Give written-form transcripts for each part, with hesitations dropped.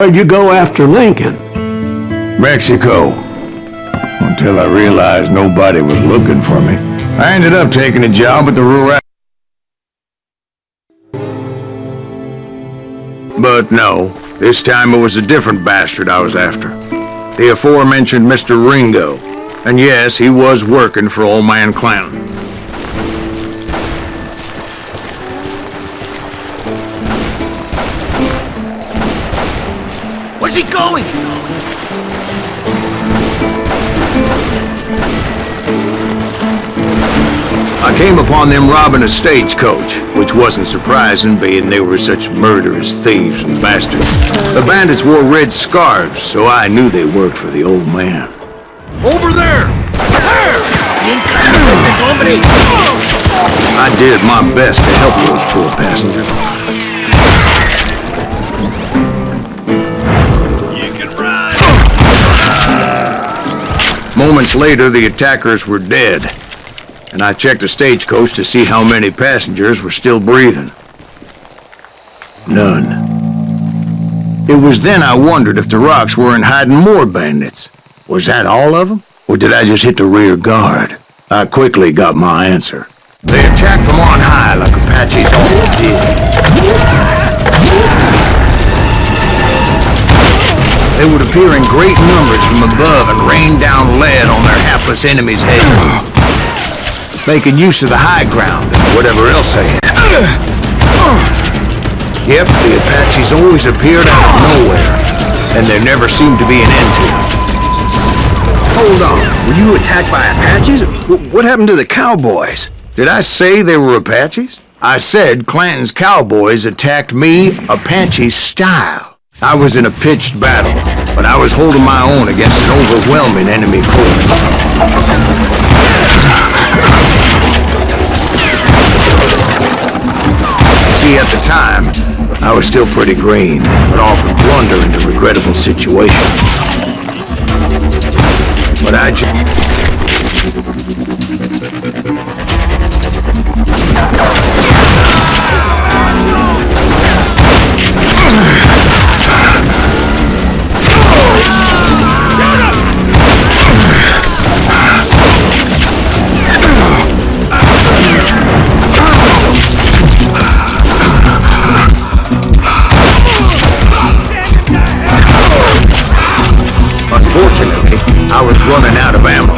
Where'd you go after Lincoln? Mexico. Until I realized nobody was looking for me. I ended up taking a job at the rural... But no, this time it was a different bastard I was after. The aforementioned Mr. Ringo. And yes, he was working for old Man Clanton. Where's he going? I came upon them robbing a stagecoach, which wasn't surprising, being they were such murderous thieves and bastards. The bandits wore red scarves, so I knew they worked for the old man. Over there! I did my best to help those poor passengers. You can run! Moments later, the attackers were dead, and I checked the stagecoach to see how many passengers were still breathing. None. It was then I wondered if the rocks weren't hiding more bandits. Was that all of them? Or did I just hit the rear guard? I quickly got my answer. They attacked from on high like Apaches always did. They would appear in great numbers from above and rain down lead on their hapless enemies' heads, making use of the high ground and whatever else they had. Yep, the Apaches always appeared out of nowhere, and there never seemed to be an end to them. Hold on, were you attacked by Apaches? What happened to the cowboys? Did I say they were Apaches? I said Clanton's cowboys attacked me Apache style. I was in a pitched battle, but I was holding my own against an overwhelming enemy force. See, at the time, I was still pretty green, but often blunder into regrettable situations. But I Unfortunately, I was running out of ammo.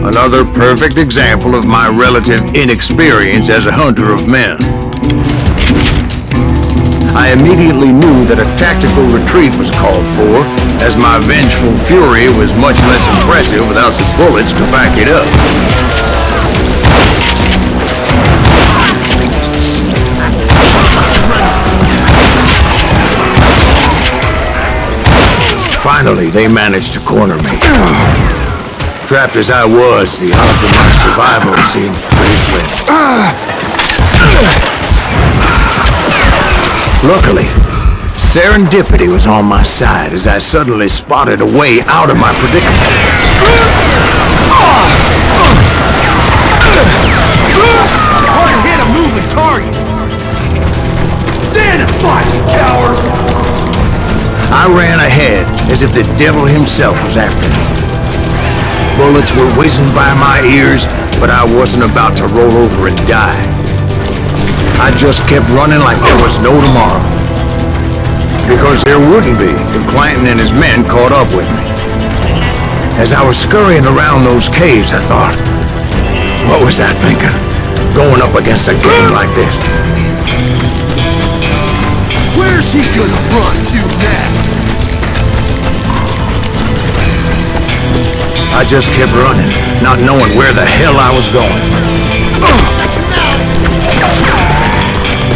Another perfect example of my relative inexperience as a hunter of men. I immediately knew that a tactical retreat was called for, as my vengeful fury was much less impressive without the bullets to back it up. Finally, they managed to corner me. Trapped as I was, the odds of my survival seemed pretty slim. Luckily, serendipity was on my side as I suddenly spotted a way out of my predicament. Hard to hit a moving target! Stand and fight, you coward! I ran ahead as if the devil himself was after me. Bullets were whizzing by my ears, but I wasn't about to roll over and die. I just kept running like there was no tomorrow. Because there wouldn't be if Clanton and his men caught up with me. As I was scurrying around those caves, I thought, what was I thinking? Going up against a gang like this. Where's he gonna run to now? I just kept running, not knowing where the hell I was going.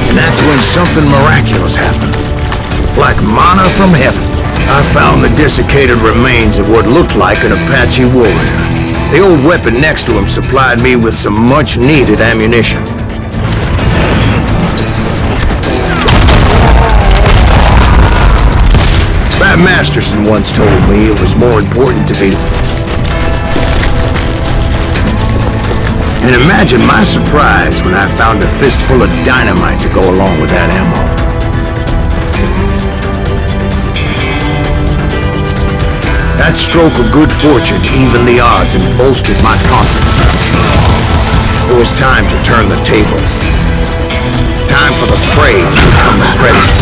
And that's when something miraculous happened. Like manna from heaven, I found the desiccated remains of what looked like an Apache warrior. The old weapon next to him supplied me with some much-needed ammunition. Pat Masterson once told me it was more important to be... And imagine my surprise when I found a fistful of dynamite to go along with that ammo. That stroke of good fortune evened the odds and bolstered my confidence. It was time to turn the tables. Time for the prey to become the predator.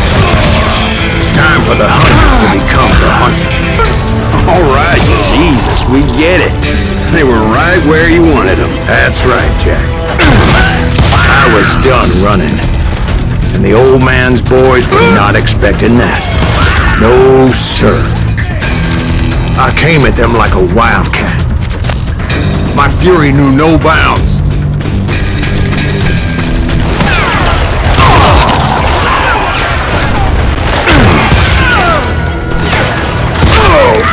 Time for the hunter to become the hunted. All right, Jesus, we get it. They were right where you wanted them. That's right, Jack. I was done running. And the old man's boys were not expecting that. No, sir. I came at them like a wildcat. My fury knew no bounds.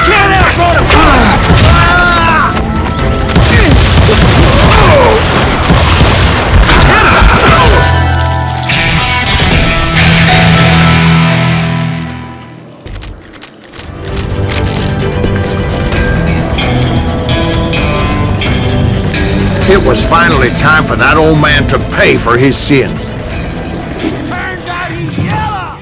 Get out, brother! It was finally time for that old man to pay for his sins. Turns out he's yellow!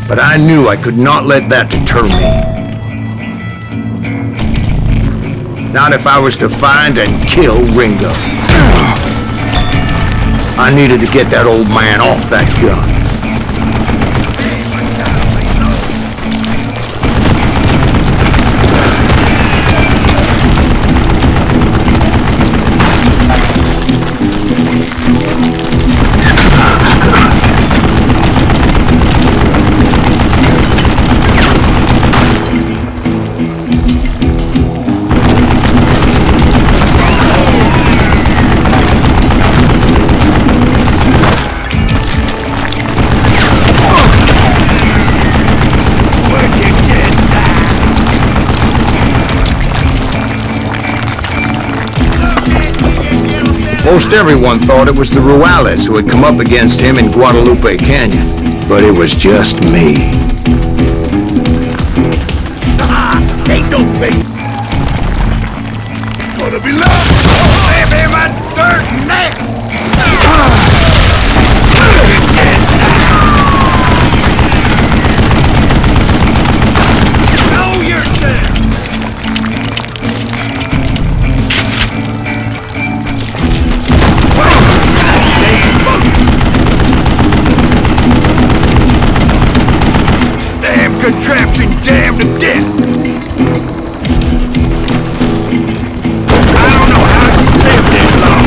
But I knew I could not let that deter me. Not if I was to find and kill Ringo. I needed to get that old man off that gun. Most everyone thought it was the Ruales who had come up against him in Guadalupe Canyon, but it was just me. Ain't no face! Gonna be love! Baby, my dirt neck! Know yourself! Damn contraption, damn to death! I don't know how you lived this long.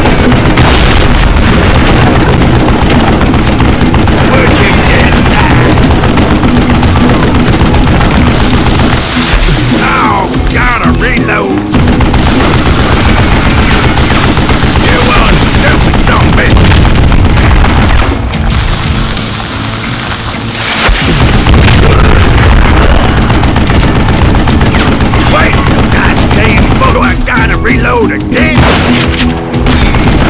Would you get that? Oh, gotta reload. You one stupid zombie. Wait, goddamn photo, I gotta reload again.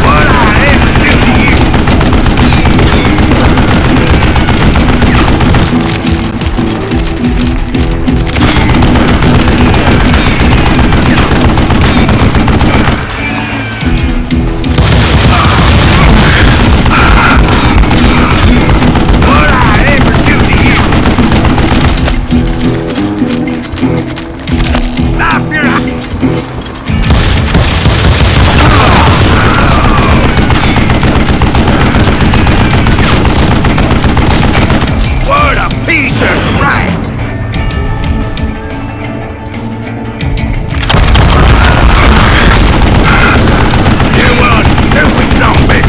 What I ever do to you? What I ever do to you? Stop your... What a piece of crap! You one stupid zombie!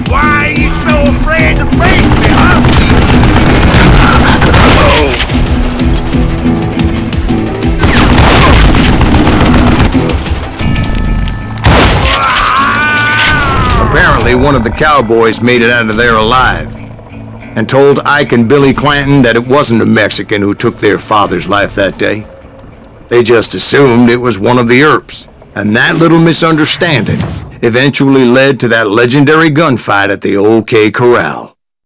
Why are you so afraid to face me, huh? Apparently, one of the cowboys made it out of there alive and told Ike and Billy Clanton that it wasn't a Mexican who took their father's life that day. They just assumed it was one of the Earps, and that little misunderstanding eventually led to that legendary gunfight at the OK Corral.